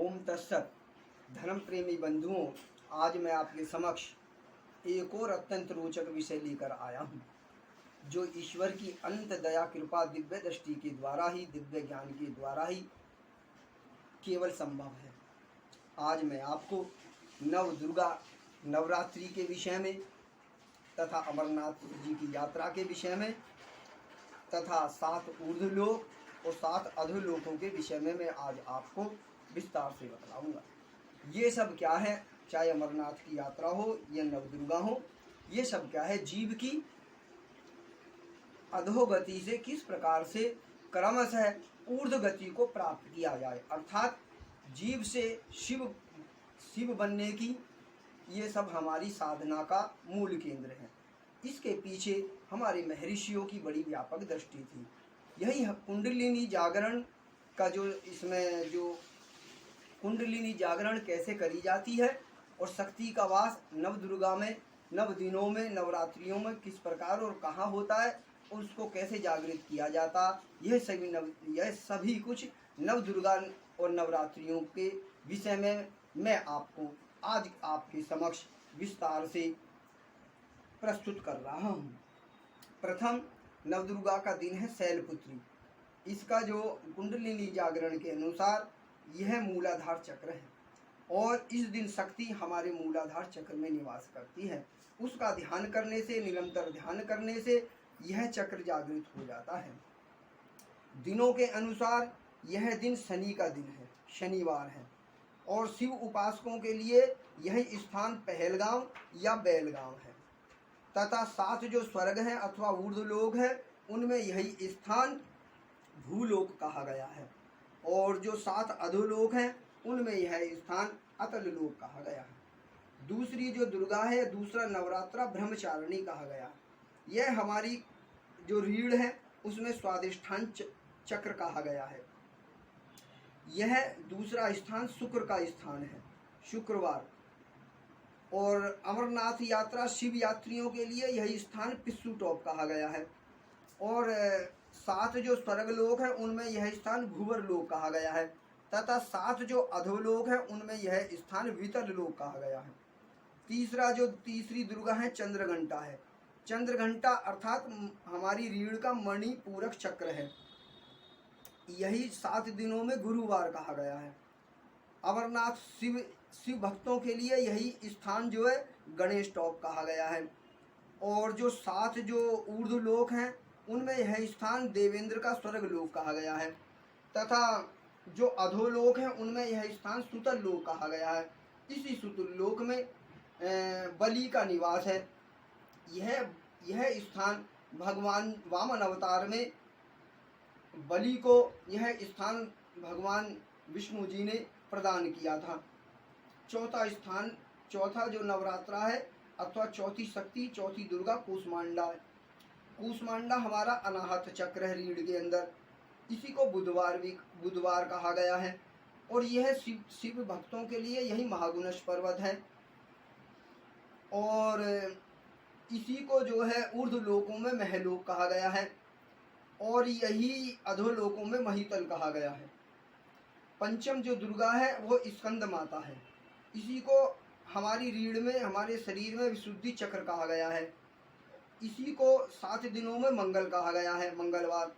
ओम तत्सत। धर्म प्रेमी बंधुओं, आज मैं आपके समक्ष एक और अत्यंत रोचक विषय लेकर आया हूँ, जो ईश्वर की अनंत दया कृपा दिव्य दृष्टि के द्वारा ही, दिव्य ज्ञान के द्वारा ही केवल संभव है। आज मैं आपको नव दुर्गा नवरात्रि के विषय में तथा अमरनाथ जी की यात्रा के विषय में तथा 7 ऊर्ध्वलोक और 7 अधोलोकों के विषय में मैं आज आपको विस्तार से बताऊंगा। ये सब क्या है, चाहे अमरनाथ की यात्रा हो या नवदुर्गा हो, ये सब क्या है, जीव की अधोगति से किस प्रकार से क्रमशः ऊर्ध्व गति को प्राप्त किया जाए, अर्थात जीव से शिव बनने की, ये सब हमारी साधना का मूल केंद्र है। इसके पीछे हमारे महर्षियों की बड़ी व्यापक दृष्टि थी। यही कुंडलिनी जागरण का इसमें जो कुंडलिनी जागरण कैसे करी जाती है और शक्ति का वास नवदुर्गा में, नव दिनों में, नवरात्रियों में किस प्रकार और कहाँ होता है, उसको कैसे जागृत किया जाता, यह सभी कुछ नवदुर्गा और नवरात्रियों के विषय में मैं आपको आज आपके समक्ष विस्तार से प्रस्तुत कर रहा हूँ। प्रथम नवदुर्गा का दिन है शैलपुत्री। इसका जो कुंडलिनी जागरण के अनुसार यह मूलाधार चक्र है और इस दिन शक्ति हमारे मूलाधार चक्र में निवास करती है। उसका ध्यान करने से, निरंतर ध्यान करने से यह चक्र जागृत हो जाता है। दिनों के अनुसार यह दिन शनि का दिन है, शनिवार है, और शिव उपासकों के लिए यह स्थान पहलगांव या बैलगांव है तथा 7 जो स्वर्ग हैं अथवा ऊर्ध्वलोक है, उनमें यही स्थान भूलोक कहा गया है, और जो 7 अधोलोक हैं उनमें यह स्थान अतल लोक कहा गया है। दूसरी जो दुर्गा है, दूसरा नवरात्रा ब्रह्मचारिणी कहा गया। यह हमारी जो रीढ़ है उसमें स्वादिष्ठान चक्र कहा गया है। यह दूसरा स्थान शुक्र का स्थान है, शुक्रवार। और अमरनाथ यात्रा शिव यात्रियों के लिए यही स्थान पिस्सू टॉप कहा गया है, और 7 जो स्वर्ग लोक है उनमें यह स्थान भूवर लोक कहा गया है तथा 7 जो अधोलोक है उनमें यह स्थान वितल लोक कहा गया है। तीसरी दुर्गा है चंद्रघंटा है। चंद्रघंटा अर्थात हमारी रीढ़ का मणिपूरक चक्र है। यही 7 दिनों में गुरुवार कहा गया है। अमरनाथ शिव भक्तों के लिए यही स्थान जो है गणेश टॉप कहा गया है, और जो 7 जो ऊर्ध्व लोक हैं उनमें यह स्थान देवेंद्र का स्वर्ग लोक कहा गया है तथा जो अधोलोक हैं उनमें यह स्थान सुतल लोक कहा गया है। इसी सुतल लोक में बलि का निवास है। यह स्थान भगवान वामन अवतार में बलि को यह स्थान भगवान विष्णु जी ने प्रदान किया था। चौथा जो नवरात्रा है अथवा चौथी शक्ति, चौथी दुर्गा कूष्मांडा है। कूष्मांडा हमारा अनाहत चक्र है रीढ़ के अंदर। इसी को बुधवार कहा गया है, और यह शिव भक्तों के लिए यही महागुणश पर्वत है, और इसी को जो है ऊर्ध्व लोकों में महलोक कहा गया है, और यही अधोलोकों में महितल कहा गया है। पंचम जो दुर्गा है वो स्कंद माता है। इसी को हमारी रीढ़ में, हमारे शरीर में विशुद्धि चक्र कहा गया है। इसी को 7 दिनों में मंगल कहा गया है, मंगलवार।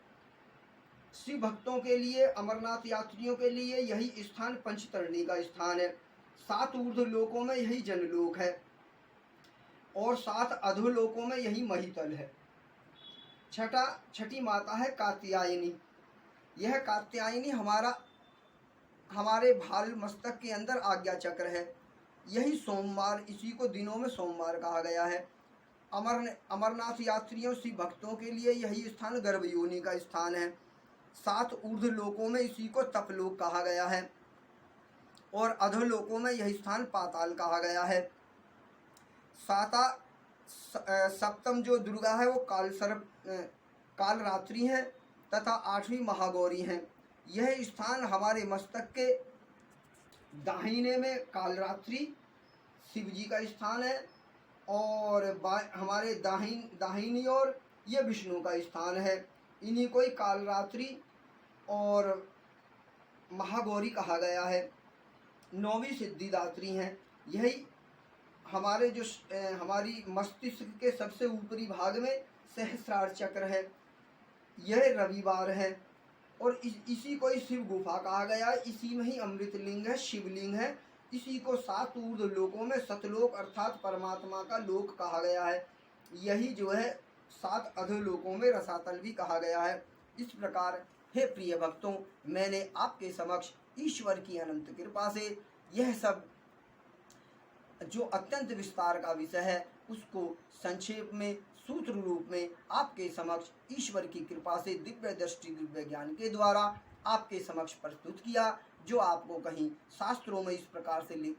शिव भक्तों के लिए, अमरनाथ यात्रियों के लिए यही स्थान पंचतरणी का स्थान है। 7 ऊर्ध्व लोकों में यही जनलोक है और 7 अधोलोकों में यही महितल है। छठी माता है कात्यायनी। यह कात्यायनी हमारे भाल मस्तक के अंदर आज्ञा चक्र है। यही सोमवार, इसी को दिनों में सोमवार कहा गया है। अमरनाथ यात्रियों, शिव भक्तों के लिए यही स्थान गर्भयोनि का स्थान है। 7 ऊर्ध्व लोकों में इसी को तपलोक कहा गया है, और अधोलोकों में यही स्थान पाताल कहा गया है। सप्तम जो दुर्गा है वो कालरात्रि है तथा 8वीं महागौरी है। यह स्थान हमारे मस्तक के दाहिने में कालरात्रि शिव जी का स्थान है, और हमारे दाहिनी ओर यह विष्णु का स्थान है। इन्हीं को ही कालरात्रि और महागौरी कहा गया है। 9वीं सिद्धिदात्री हैं। यही हमारे जो हमारी मस्तिष्क के सबसे ऊपरी भाग में सहस्रार चक्र है। यह रविवार है और इसी को ही शिव गुफा कहा गया है। इसी में ही अमृत लिंग है, शिवलिंग है। इसी को 7 ऊर्ध्व लोकों में सतलोक अर्थात परमात्मा का लोक कहा गया है। यही जो है 7 अधोलोकों में रसातल भी कहा गया है। इस प्रकार हे प्रिय भक्तों, मैंने आपके समक्ष ईश्वर की अनंत कृपा से यह सब जो अत्यंत विस्तार का विषय है उसको संक्षेप में सूत्र रूप में आपके समक्ष ईश्वर की कृपा से दिव्य दृष्टि दिव्य ज्ञान के द्वारा आपके समक्ष प्रस्तुत किया, जो आपको कहीं शास्त्रों में इस प्रकार से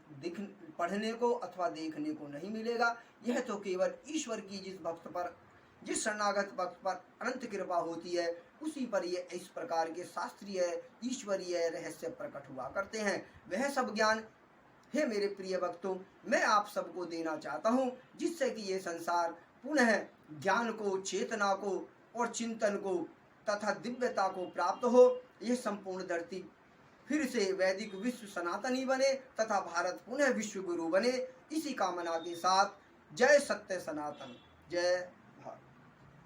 पढ़ने को अथवा देखने को नहीं मिलेगा। यह तो केवल ईश्वर की जिस शरणागत भक्त पर अनंत कृपा होती है उसी पर ये इस प्रकार के शास्त्रीय ईश्वरीय रहस्य प्रकट हुआ करते हैं। वह सब ज्ञान हे मेरे प्रिय भक्तों मैं आप सबको देना चाहता हूँ, जिससे कि ये संसार पुनः ज्ञान को, चेतना को और चिंतन को तथा दिव्यता को प्राप्त हो। यह संपूर्ण धरती फिर से वैदिक विश्व सनातनी बने तथा भारत पुनः विश्व गुरु बने। इसी कामना के साथ जय सत्य सनातन, जय